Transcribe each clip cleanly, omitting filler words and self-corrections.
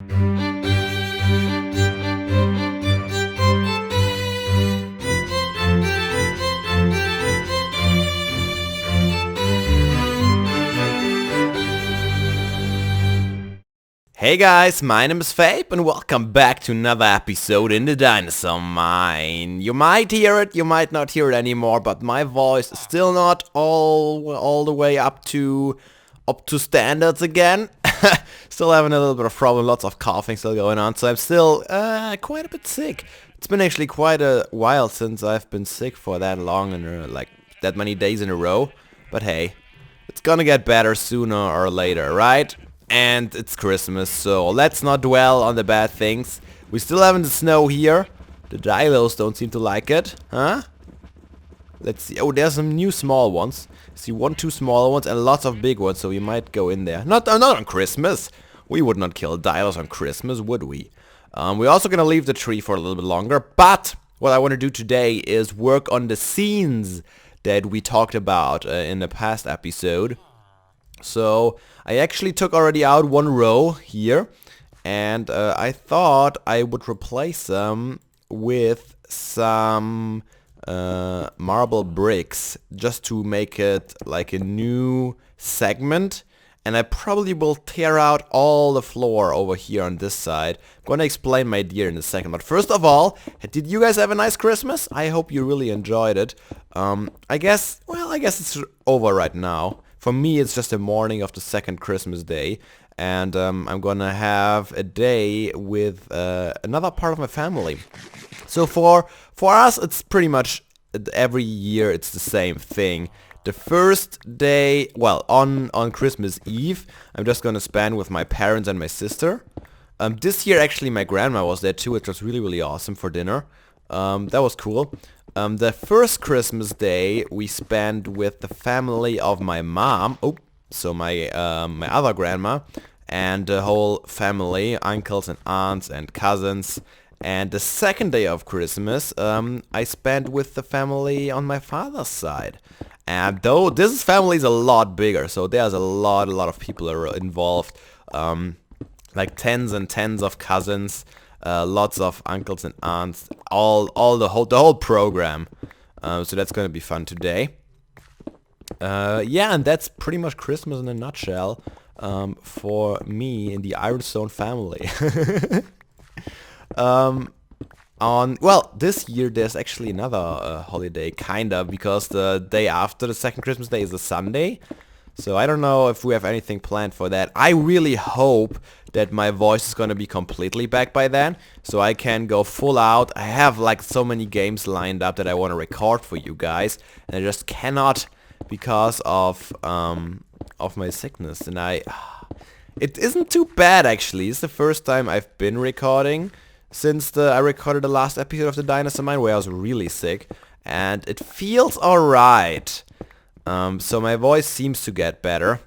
Hey guys, my name is Fabe and welcome back to another episode in the Dinosaur Mine. You might hear it, you might not hear it anymore, but my voice is still not all the way up to standards again. Still having a little bit of problem, lots of coughing still going on, so I'm still quite a bit sick. It's been actually quite a while since I've been sick for that long and like that many days in a row. But hey, it's gonna get better sooner or later, right? And it's Christmas, so let's not dwell on the bad things. We still having the snow here. The dilos don't seem to like it, huh? Let's see. Oh, there's some new small ones. See, 2 smaller ones and lots of big ones, so we might go in there. Not on Christmas. We would not kill dilos on Christmas, would we? We're also gonna leave the tree for a little bit longer, but what I want to do today is work on the scenes that we talked about in the past episode. So I actually took already out 1 row here, and I thought I would replace them with some marble bricks just to make it like a new segment. And I probably will tear out all the floor over here on this side. I'm gonna explain my idea in a second, but first of all, did you guys have a nice Christmas? I hope you really enjoyed it. I guess it's over right now. For me, it's just the morning of the second Christmas day, and I'm gonna have a day with another part of my family. So for us, it's pretty much every year it's the same thing. The first day, well, on Christmas Eve, I'm just gonna spend with my parents and my sister. This year, actually, my grandma was there too. It was really, really awesome for dinner. That was cool. The first Christmas day we spent with the family of my mom. Oh, so my other grandma and the whole family, uncles and aunts and cousins. And the second day of Christmas, I spent with the family on my father's side. And though this family is a lot bigger, so there's a lot of people are involved, like tens and tens of cousins. Lots of uncles and aunts, the whole program. So that's gonna be fun today. Yeah, and that's pretty much Christmas in a nutshell for me in the Ironstone family. This year there's actually another holiday, kinda, because the day after the second Christmas day is a Sunday. So I don't know if we have anything planned for that. I really hope that my voice is gonna be completely back by then, so I can go full out. I have like so many games lined up that I want to record for you guys, and I just cannot because of my sickness. And it isn't too bad actually. It's the first time I've been recording since I recorded the last episode of the Dinosaur Mine where I was really sick, and it feels alright. So my voice seems to get better.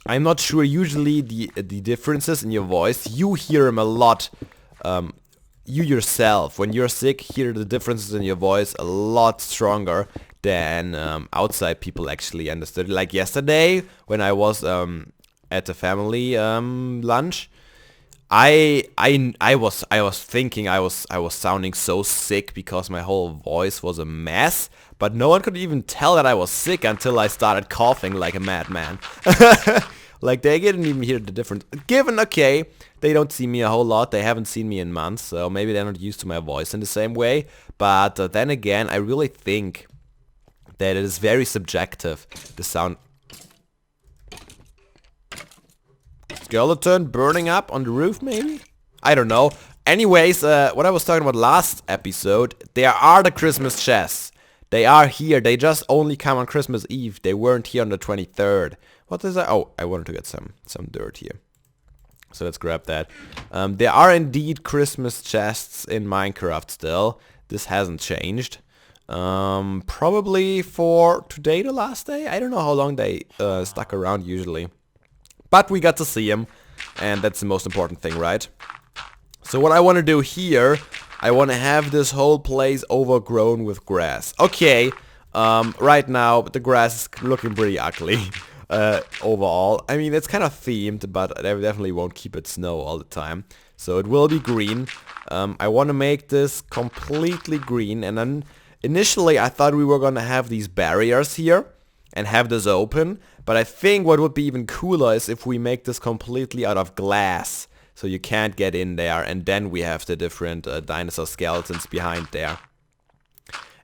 I'm not sure, usually the differences in your voice, you hear them a lot. You yourself, when you're sick, hear the differences in your voice a lot stronger than outside people actually understood. Like yesterday, when I was at the family lunch, I was thinking I was sounding so sick because my whole voice was a mess, but no one could even tell that I was sick until I started coughing like a madman. Like they didn't even hear the difference. Given, okay, they don't see me a whole lot, they haven't seen me in months, so maybe they're not used to my voice in the same way, but then again, I really think that it is very subjective, the sound. Skeleton burning up on the roof, maybe? I don't know. Anyways, what I was talking about last episode, there are the Christmas chests. They are here. They just only come on Christmas Eve. They weren't here on the 23rd. What is that? Oh, I wanted to get some dirt here. So let's grab that. There are indeed Christmas chests in Minecraft still. This hasn't changed. Probably for today, the last day. I don't know how long they stuck around usually. But we got to see them, and that's the most important thing, right? So what I want to do here, I want to have this whole place overgrown with grass. Okay, right now the grass is looking pretty ugly. overall. I mean, it's kind of themed, but I definitely won't keep it snow all the time. So it will be green. I want to make this completely green, and then initially I thought we were gonna have these barriers here and have this open, but I think what would be even cooler is if we make this completely out of glass, so you can't get in there, and then we have the different dinosaur skeletons behind there.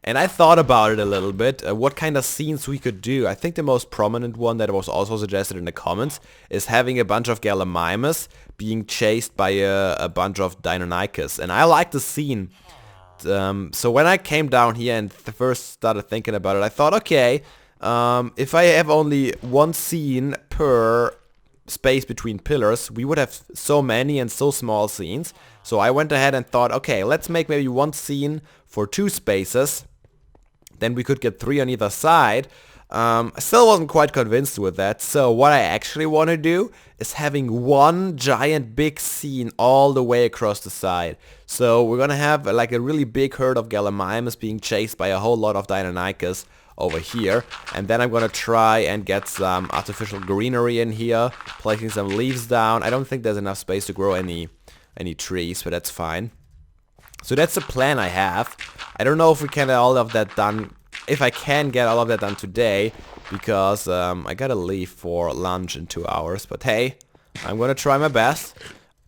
And I thought about it a little bit, what kind of scenes we could do. I think the most prominent one that was also suggested in the comments is having a bunch of Gallimimus being chased by a bunch of Deinonychus. And I like the scene. So when I came down here and first started thinking about it, I thought, okay, if I have only one scene per space between pillars, we would have so many and so small scenes. So I went ahead and thought, okay, let's make maybe one scene for 2 spaces. Then we could get 3 on either side. I still wasn't quite convinced with that. So what I actually want to do is having one giant big scene all the way across the side. So we're gonna have like a really big herd of Gallimimus being chased by a whole lot of Deinonychus over here, and then I'm gonna try and get some artificial greenery in here, placing some leaves down. I don't think there's enough space to grow any trees, but that's fine. So that's the plan I have. I don't know if we can get all of that done, if I can get all of that done today, because I gotta leave for lunch in 2 hours, but hey, I'm gonna try my best.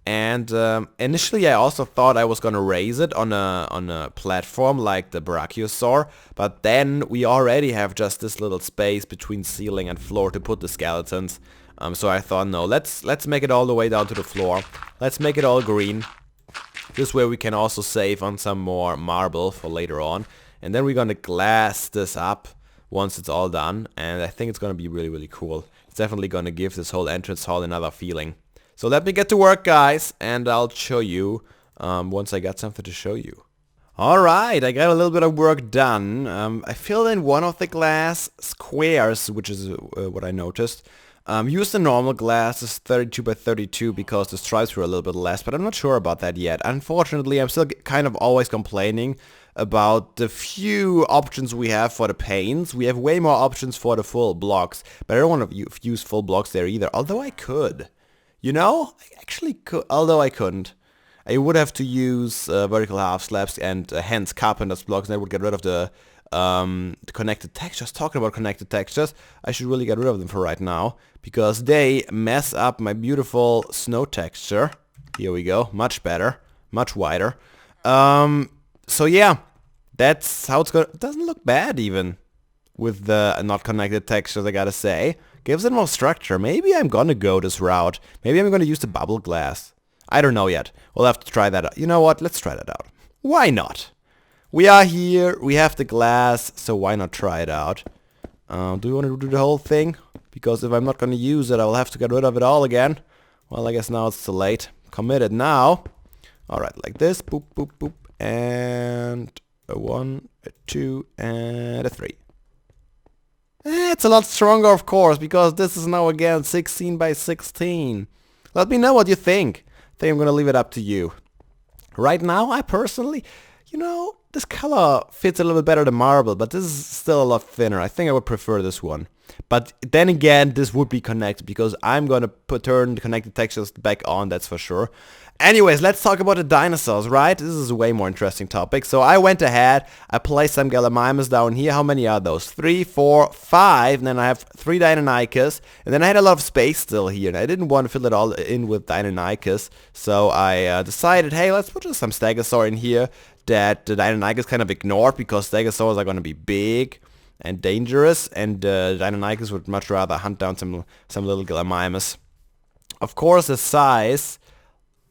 And initially I also thought I was gonna raise it on a platform like the Brachiosaur, but then we already have just this little space between ceiling and floor to put the skeletons. So I thought, no, let's make it all the way down to the floor. Let's make it all green. This way we can also save on some more marble for later on. And then we're gonna glass this up once it's all done, and I think it's gonna be really, really cool. It's definitely gonna give this whole entrance hall another feeling. So let me get to work, guys, and I'll show you once I got something to show you. Alright, I got a little bit of work done. I filled in one of the glass squares, which is what I noticed. Used the normal glass, it's 32 by 32 because the stripes were a little bit less, but I'm not sure about that yet. Unfortunately, I'm still kind of always complaining about the few options we have for the paints. We have way more options for the full blocks, but I don't want to use full blocks there either, although I could. You know, I actually could, although I couldn't. I would have to use vertical half slabs and hence carpenter's blocks, and I would get rid of the connected textures. Talking about connected textures, I should really get rid of them for right now, because they mess up my beautiful snow texture. Here we go, much better, much wider. So yeah, that's how it's going. It doesn't look bad even with the not connected textures, I gotta say. Gives it more structure. Maybe I'm gonna go this route. Maybe I'm gonna use the bubble glass. I don't know yet. We'll have to try that out. You know what? Let's try that out. Why not? We are here. We have the glass, so why not try it out? Do we want to do the whole thing? Because if I'm not gonna use it, I will have to get rid of it all again. Well, I guess now it's too late. Committed now. Alright, like this. Boop, boop, boop. And a 1, a 2, and a 3. It's a lot stronger, of course, because this is now again 16 by 16. Let me know what you think. I think I'm gonna leave it up to you. Right now, I personally, you know, this color fits a little bit better than marble, but this is still a lot thinner. I think I would prefer this one. But then again, this would be connected, because I'm gonna turn the connected textures back on, that's for sure. Anyways, let's talk about the dinosaurs, right? This is a way more interesting topic. So I went ahead, I placed some Gallimimus down here. How many are those? 3, 4, 5, and then I have 3 Deinonychus, and then I had a lot of space still here, and I didn't want to fill it all in with Deinonychus, so I decided, hey, let's put just some Stegosaur in here that the Deinonychus kind of ignored, because Stegosaurs are going to be big and dangerous, and Deinonychus would much rather hunt down some little Gallimimus. Of course, the size...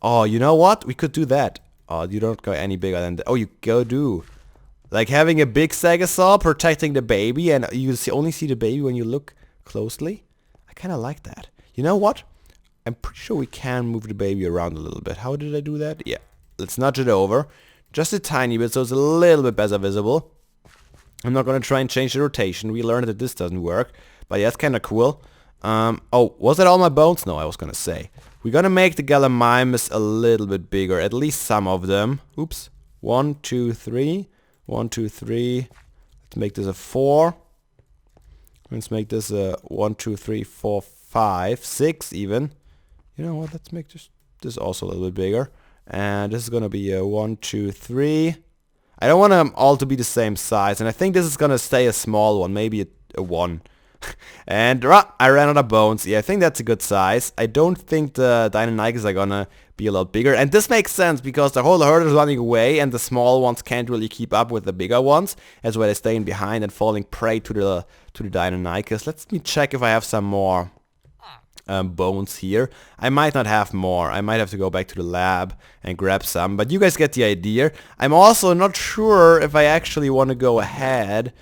Oh, you know what? We could do that. Oh, you don't go any bigger than that. Oh, you go do. Like having a big Stegosaur protecting the baby, and you only see the baby when you look closely. I kind of like that. You know what? I'm pretty sure we can move the baby around a little bit. How did I do that? Yeah. Let's nudge it over. Just a tiny bit, so it's a little bit better visible. I'm not going to try and change the rotation. We learned that this doesn't work. But yeah, it's kind of cool. Oh, was that all my bones? No, I was going to say. We're gonna make the Gallimimus a little bit bigger, at least some of them. Oops. 1, 2, 3. 1, 2, 3. Let's make this a 4. Let's make this a 1, 2, 3, 4, 5, 6 even. You know what? Let's make this also a little bit bigger. And this is gonna be a 1, 2, 3. I don't want them all to be the same size, and I think this is gonna stay a small one, maybe a 1. And I ran out of bones. Yeah, I think that's a good size. I don't think the Deinonychus are gonna be a lot bigger. And this makes sense because the whole herd is running away and the small ones can't really keep up with the bigger ones. That's why they're staying behind and falling prey to the Deinonychus. Let me check if I have some more bones here. I might not have more. I might have to go back to the lab and grab some, but you guys get the idea. I'm also not sure if I actually want to go ahead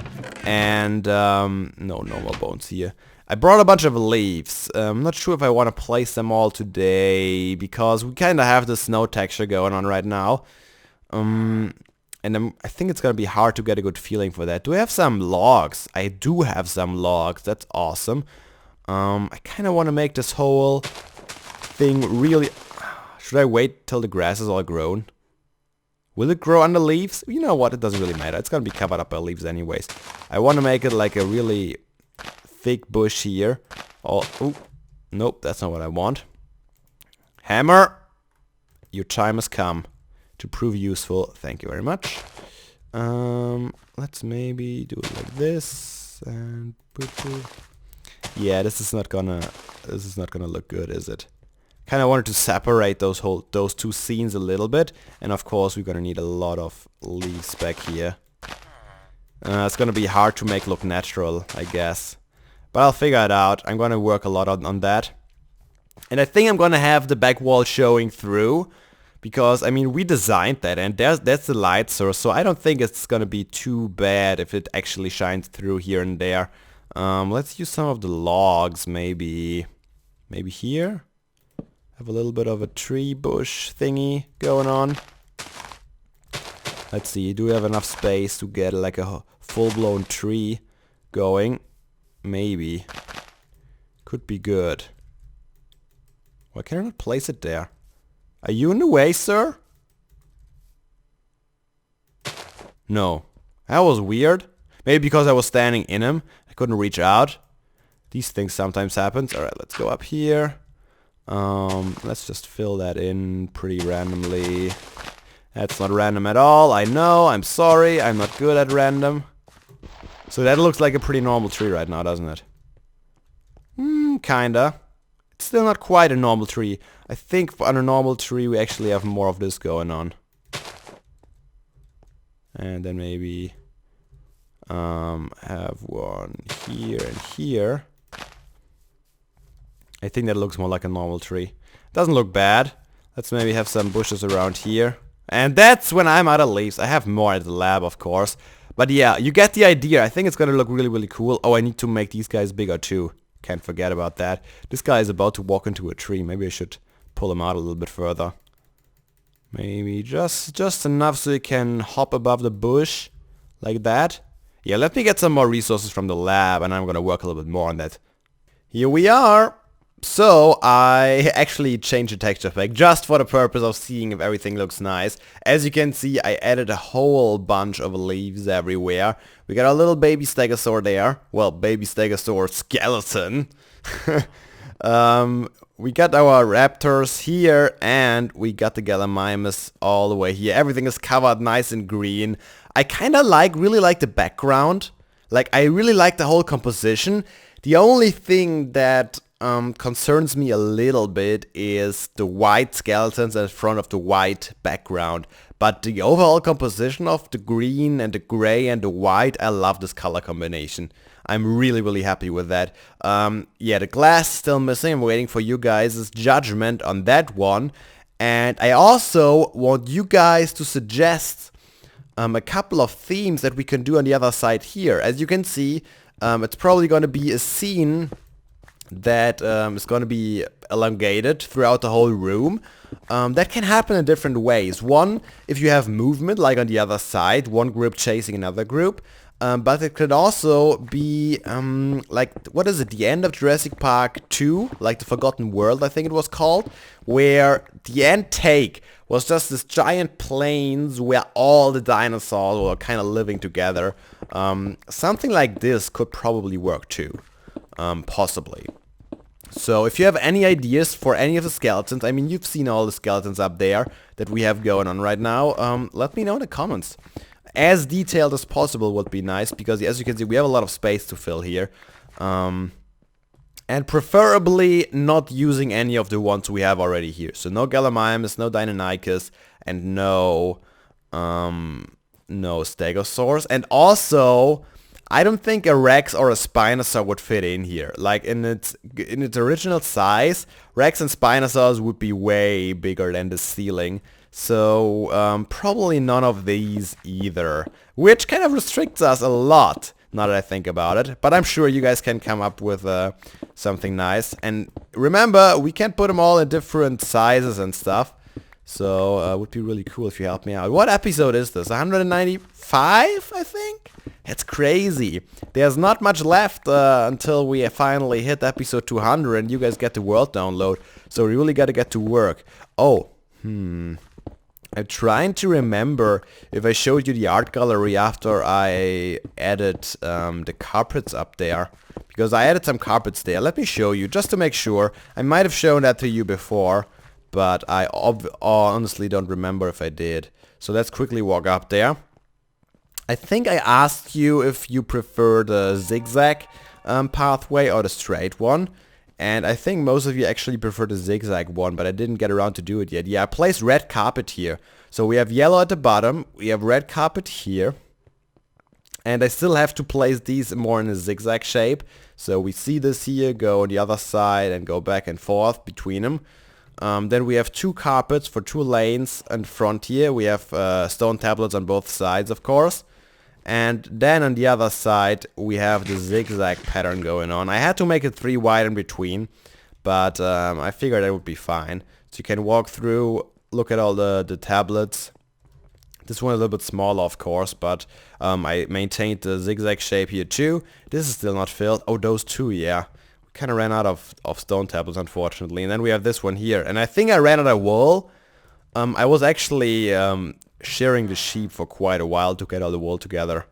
and no more bones here. I brought a bunch of leaves. I'm not sure if I want to place them all today because we kind of have the snow texture going on right now. And I think it's gonna be hard to get a good feeling for that. Do I have some logs? I do have some logs. That's awesome. I kind of want to make this whole thing really... Should I wait till the grass is all grown? Will it grow under leaves? You know what, it doesn't really matter. It's going to be covered up by leaves anyways. I want to make it like a really thick bush here. Oh, nope, that's not what I want. Hammer! Your time has come to prove useful. Thank you very much. Let's maybe do it like this. And... Yeah, this is not gonna look good, is it? Kind of wanted to separate those two scenes a little bit, and of course we're gonna need a lot of leaves back here. It's gonna be hard to make look natural, I guess, but I'll figure it out. I'm gonna work a lot on that, and I think I'm gonna have the back wall showing through, because I mean we designed that, and that's the light source, so I don't think it's gonna be too bad if it actually shines through here and there. Let's use some of the logs, maybe here. Have a little bit of a tree bush thingy going on. Let's see, do we have enough space to get like a full-blown tree going? Maybe. Could be good. Why can I not place it there? Are you in the way, sir? No. That was weird. Maybe because I was standing in him. I couldn't reach out. These things sometimes happen. Alright, let's go up here. Let's just fill that in pretty randomly. That's not random at all. I know. I'm sorry. I'm not good at random. So that looks like a pretty normal tree right now, doesn't it? Kinda. It's still not quite a normal tree. I think on a normal tree we actually have more of this going on. And then maybe... have one here and here. I think that looks more like a normal tree. Doesn't look bad. Let's maybe have some bushes around here. And that's when I'm out of leaves. I have more at the lab, of course. But yeah, you get the idea. I think it's gonna look really, really cool. Oh, I need to make these guys bigger too. Can't forget about that. This guy is about to walk into a tree. Maybe I should pull him out a little bit further. Maybe just enough so he can hop above the bush. Like that. Yeah, let me get some more resources from the lab and I'm gonna work a little bit more on that. Here we are! So, I actually changed the texture pack just for the purpose of seeing if everything looks nice. As you can see, I added a whole bunch of leaves everywhere. We got a little baby stegosaur there. Well, baby stegosaur skeleton. We got our raptors here and we got the gallimimus all the way here. Everything is covered nice and green. I kinda really like the background. Like, I really like the whole composition. The only thing that concerns me a little bit is the white skeletons in front of the white background. But the overall composition of the green and the gray and the white, I love this color combination. I'm really happy with that. Yeah, the glass is still missing. I'm waiting for you guys' judgment on that one. And I also want you guys to suggest a couple of themes that we can do on the other side here. As you can see, it's probably going to be a scene that is going to be elongated throughout the whole room. That can happen in different ways. One, if you have movement, like on the other side, one group chasing another group. But it could also be, like, what is it, the end of Jurassic Park 2, like the Forgotten World, I think it was called, where the end take was just this giant plains where all the dinosaurs were kind of living together. Something like this could probably work too, possibly. So if you have any ideas for any of the skeletons, I mean, you've seen all the skeletons up there that we have going on right now, let me know in the comments. As detailed as possible would be nice, because as you can see, we have a lot of space to fill here. And preferably not using any of the ones we have already here. So no Gallimimus, no Deinonychus, and no Stegosaurs. And also, I don't think a Rex or a Spinosaur would fit in here. Like in its original size, Rex and Spinosaurs would be way bigger than the ceiling. So probably none of these either, which kind of restricts us a lot, now that I think about it. But I'm sure you guys can come up with something nice. And remember, we can put them all in different sizes and stuff. So it would be really cool if you help me out. What episode is this? 195, I think? It's crazy. There's not much left until we finally hit episode 200 and you guys get the world download. So we really got to get to work. Oh, I'm trying to remember if I showed you the art gallery after I added the carpets up there. Because I added some carpets there. Let me show you, just to make sure. I might have shown that to you before, but I honestly don't remember if I did. So let's quickly walk up there. I think I asked you if you prefer the zigzag pathway or the straight one. And I think most of you actually prefer the zigzag one, but I didn't get around to do it yet. Yeah, I placed red carpet here. So we have yellow at the bottom, we have red carpet here. And I still have to place these more in a zigzag shape. So we see this here, go on the other side and go back and forth between them. Then we have two carpets for two lanes in front here. We have stone tablets on both sides, of course. And then on the other side, we have the zigzag pattern going on. I had to make it 3 wide in between, but I figured that would be fine. So you can walk through, look at all the tablets. This one a little bit smaller, of course, but I maintained the zigzag shape here too. This is still not filled. Oh, those two, yeah. We kind of ran out of stone tablets, unfortunately. And then we have this one here. And I think I ran out of wool. I was actually shearing the sheep for quite a while to get all the wool together.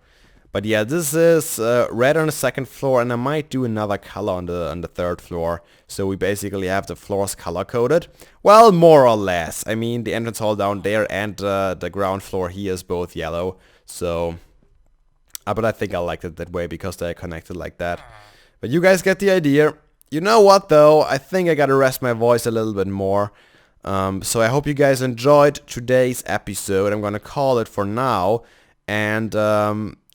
But yeah, this is red on the second floor, and I might do another color on the third floor. So we basically have the floors color coded. Well, more or less. I mean, the entrance hall down there and the ground floor here is both yellow. So, but I think I liked it that way because they're connected like that. But you guys get the idea. You know what though? I think I gotta rest my voice a little bit more. So I hope you guys enjoyed today's episode. I'm gonna call it for now, and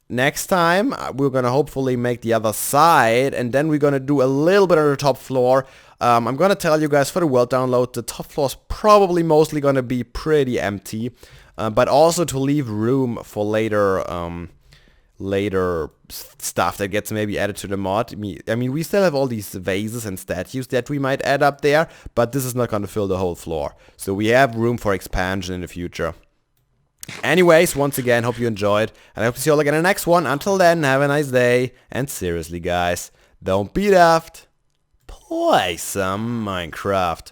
next time we're gonna hopefully make the other side, and then we're gonna do a little bit on the top floor. I'm gonna tell you guys for the world download, the top floor is probably mostly gonna be pretty empty, but also to leave room for later stuff that gets maybe added to the mod. I mean, we still have all these vases and statues that we might add up there, but this is not going to fill the whole floor. So we have room for expansion in the future. Anyways, once again, hope you enjoyed, and I hope to see you all again in the next one. Until then, have a nice day, and seriously guys, don't be daft, play some Minecraft.